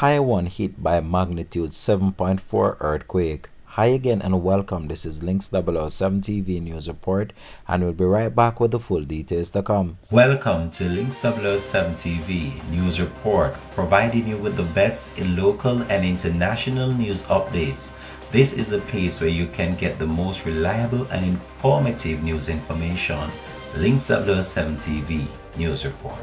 Taiwan hit by magnitude 7.4 earthquake. Hi again and welcome. This is Links007 TV News Report, and we'll be right back with the full details to come. Welcome to Links007 TV News Report, providing you with the best in local and international news updates. This is a place where you can get the most reliable and informative news information. Links007 TV News Report.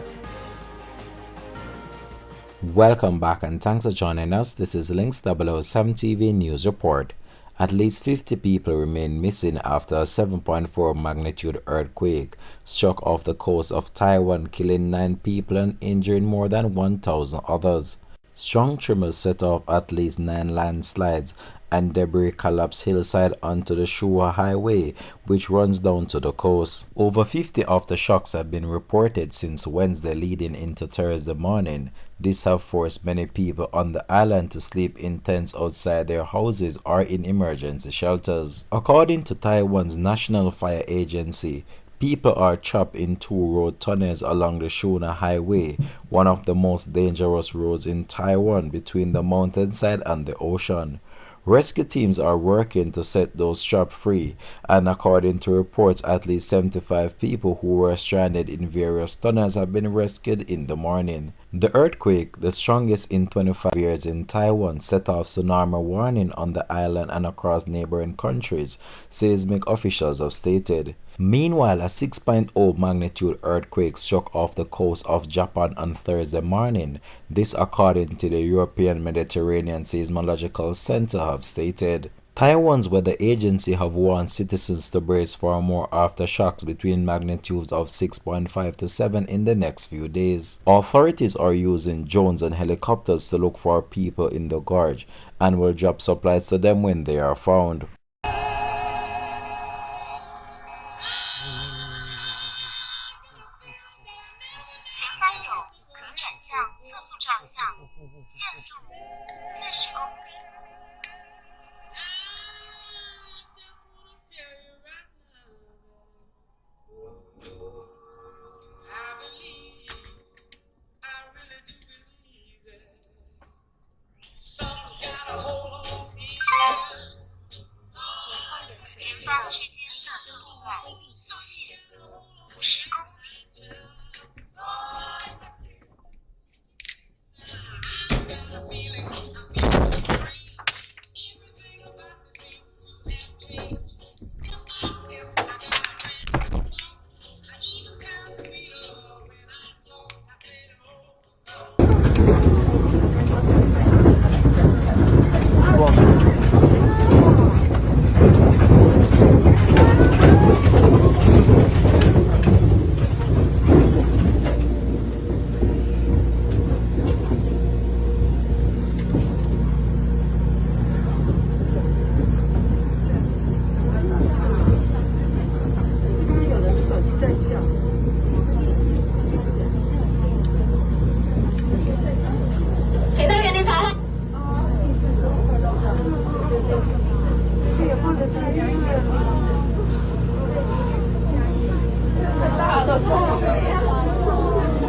Welcome back and thanks for joining us. This is Links007 TV News Report. At least 50 people remain missing after a 7.4 magnitude earthquake struck off the coast of Taiwan, killing 9 people and injuring more than 1,000 others. Strong tremors set off at least 9 landslides, and debris collapsed hillside onto the Shua Highway, which runs down to the coast. Over 50 aftershocks have been reported since Wednesday leading into Thursday morning. This have forced many people on the island to sleep in tents outside their houses or in emergency shelters. According to Taiwan's National Fire Agency, people are trapped in 2 road tunnels along the Shuna Highway, one of the most dangerous roads in Taiwan between the mountainside and the ocean. Rescue teams are working to set those trapped free, and according to reports, at least 75 people who were stranded in various tunnels have been rescued in the morning. The earthquake, the strongest in 25 years in Taiwan, set off tsunami warning on the island and across neighboring countries, seismic officials have stated. Meanwhile, a 6.0 magnitude earthquake struck off the coast of Japan on Thursday morning. This according to the European Mediterranean Seismological Center have stated. Taiwan's weather agency have warned citizens to brace for more aftershocks between magnitudes of 6.5 to 7 in the next few days. Authorities are using drones and helicopters to look for people in the gorge and will drop supplies to them when they are found.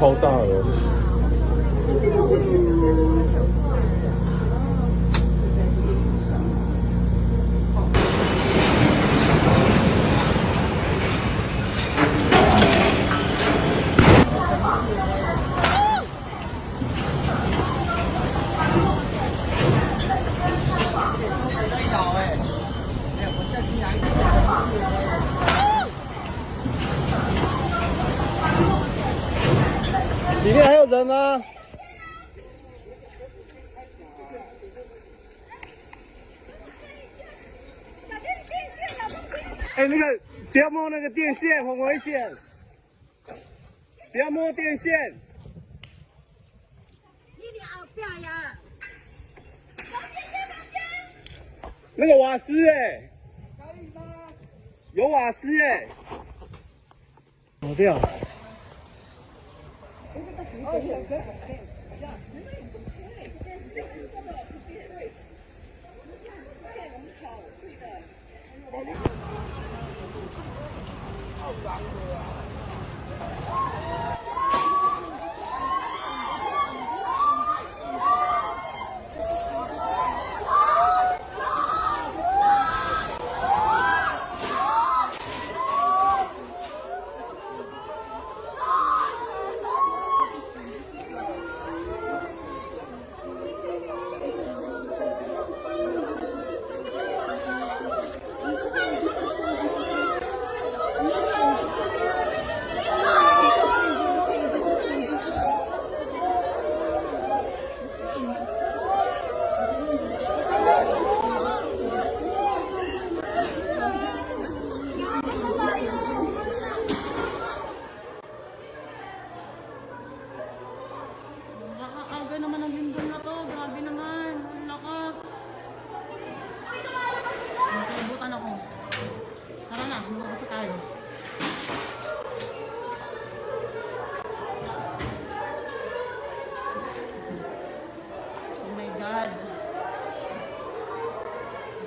超大了。里面还有人吗？哎，那个不要摸那个电线，很危险！不要摸电线。那个瓦斯哎，可以吗？有瓦斯哎，好掉。God.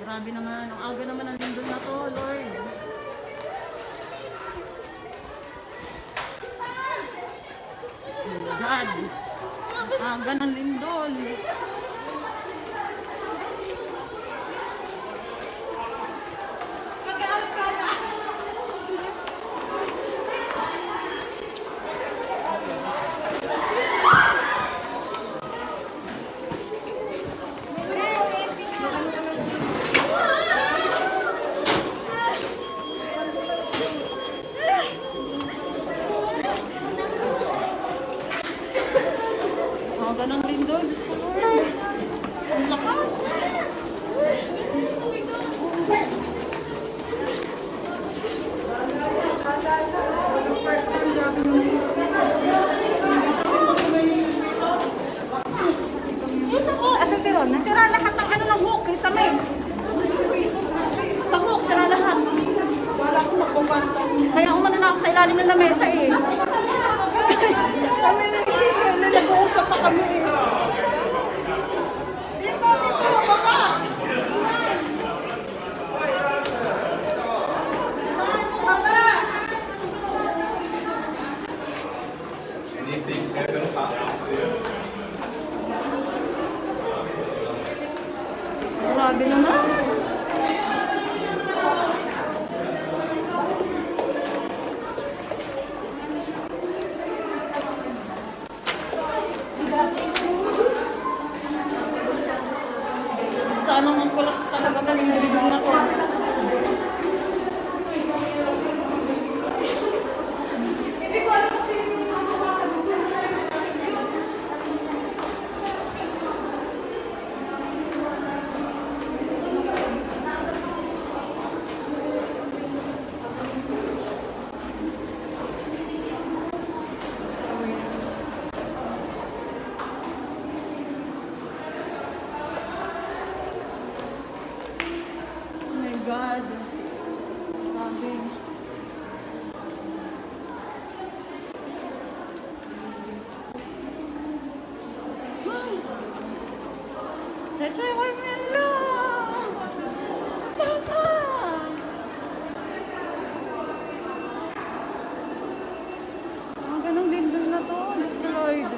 Grabe naman. Ang aga naman ang lindol na to, Lord. God. Ang aga ng lindol. Aga ng lindol. Diyos ko, Lord. Ang lakas. Asa si Ron? Nasira lahat ng ano ng hook sa may. Sa hook, sira lahat. Wala akong magpapanta. Kaya umano na ako sa ilalim ng lamesa eh. Kami na ikikili. Nag-uusap pa kami eh. Dito, baba. Grabe naman. Sana mag-collapse talaga kami ng bidong na to. Oh my God. Grabe. Teche, huwag na lang. Papa. Ang ganong lindol na to. Diyos ko, Lord.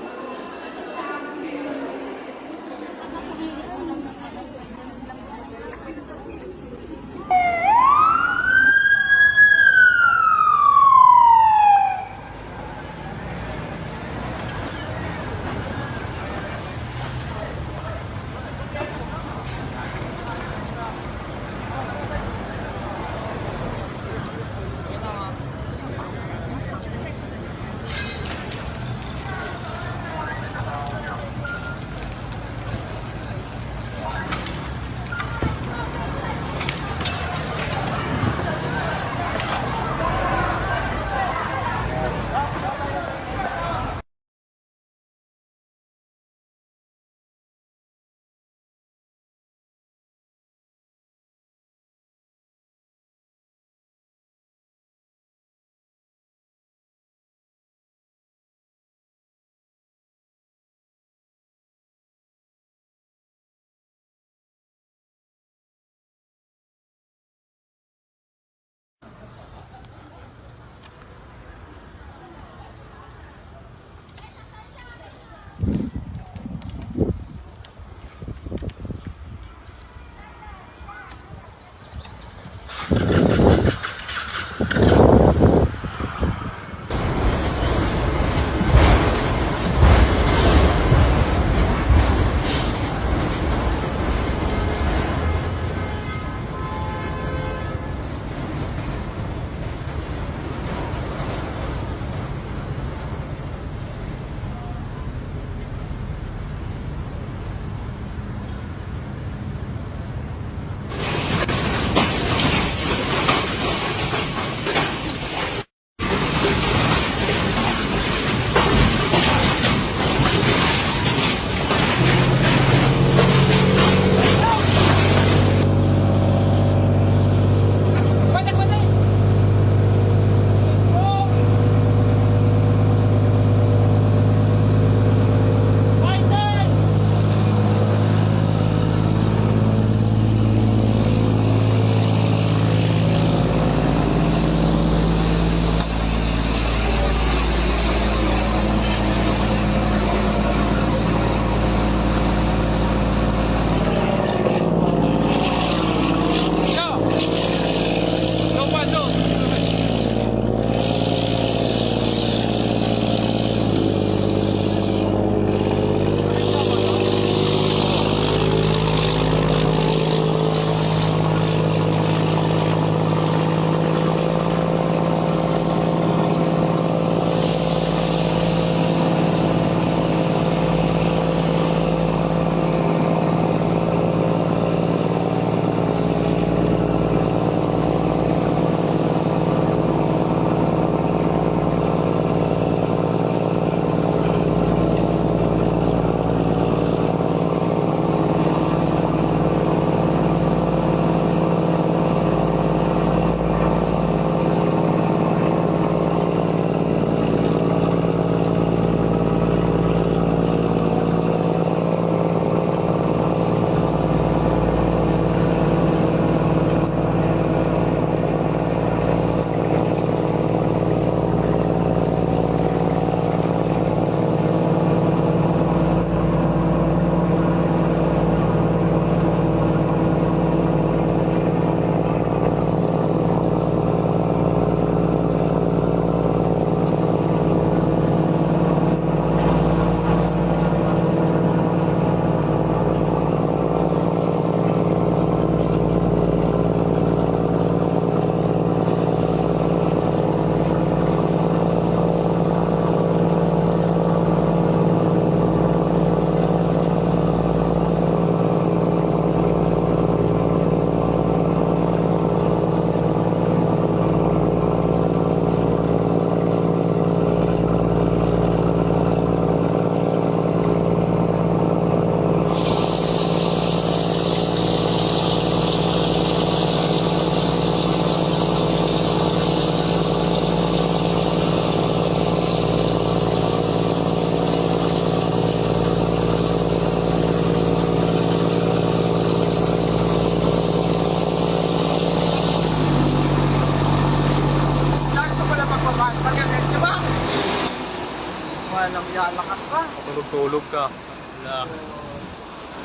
tulog ka. Wala.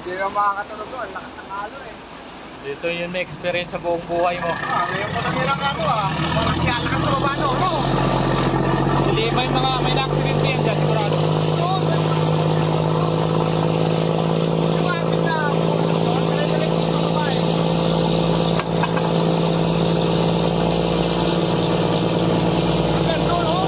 Hindi naman makakatulog doon, lakas ng halo eh. Dito yung na-experience sa buong buhay mo. Ngayon pa lang nilang parang kiyalakas sa baba no? Hindi, may na-accident yan dyan, sigurado. Doon! Yung abis na puno doon, dali-dali dito baba eh. Hanggang doon oh!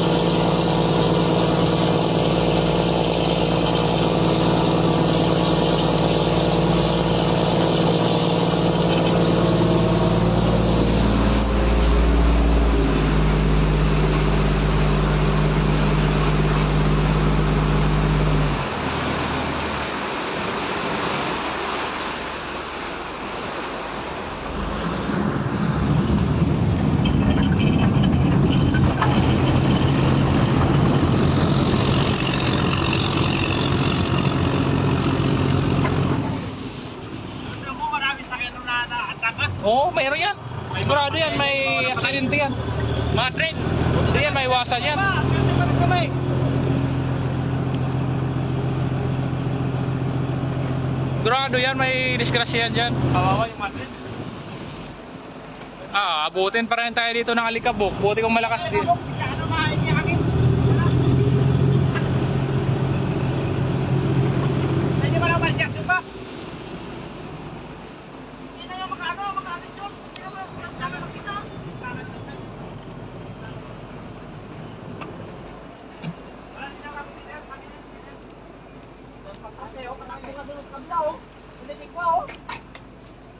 Oo, mayroon yan. Sigurado yan, may aksidente yan. Mga train. Hindi yan, may iwasan yan. Sigurado yan, may disgrasya yan dyan. Kawawa yung mga train. Abutin pa rin tayo dito ng Alikabok. Buti kung malakas din. Hindi mo naman siya suka.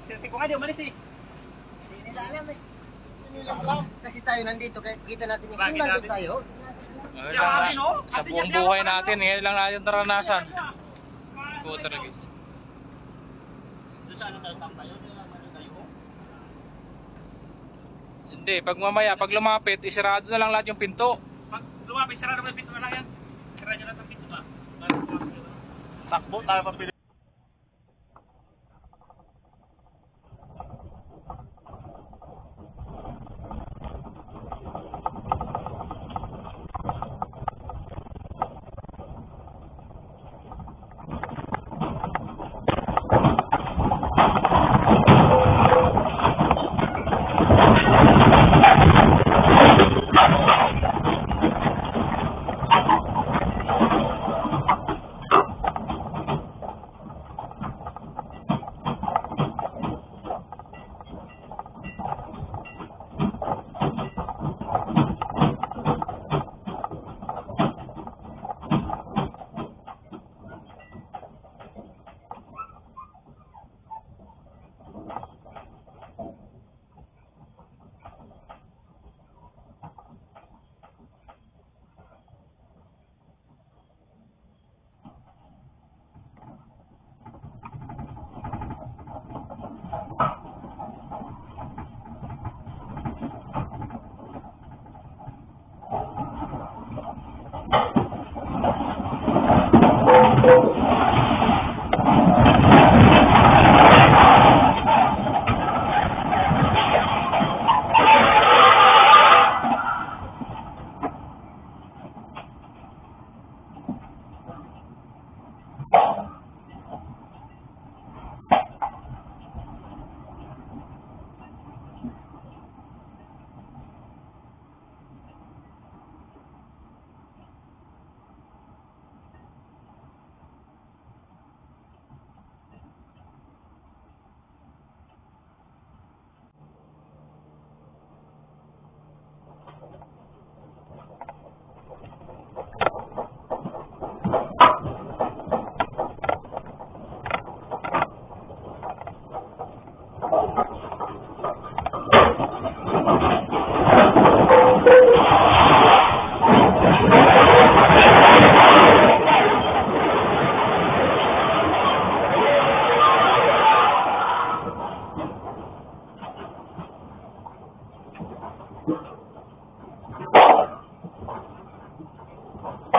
Sirti ko nga di umalis eh. Hindi nila alam eh. Hindi nila alam. Kasi tayo nandito, kaya kita natin yung kung nandito tayo. Sa buong buhay natin, ngayon lang natin naranasan. Puta na guys. Doon sa ano tayo tayo? Hindi, pag mamaya, pag lumapit, isarado na lang lahat yung pinto. Pag lumapit, sarado mo yung pinto na lang yan. Sarado nyo lang ang pinto ba? Takbo tayo papili.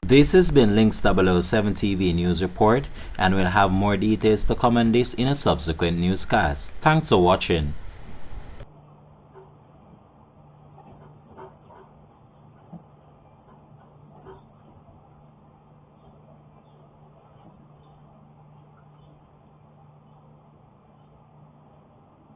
This has been Links007 TV News Report, and we'll have more details to come on this in a subsequent newscast. Thanks for watching.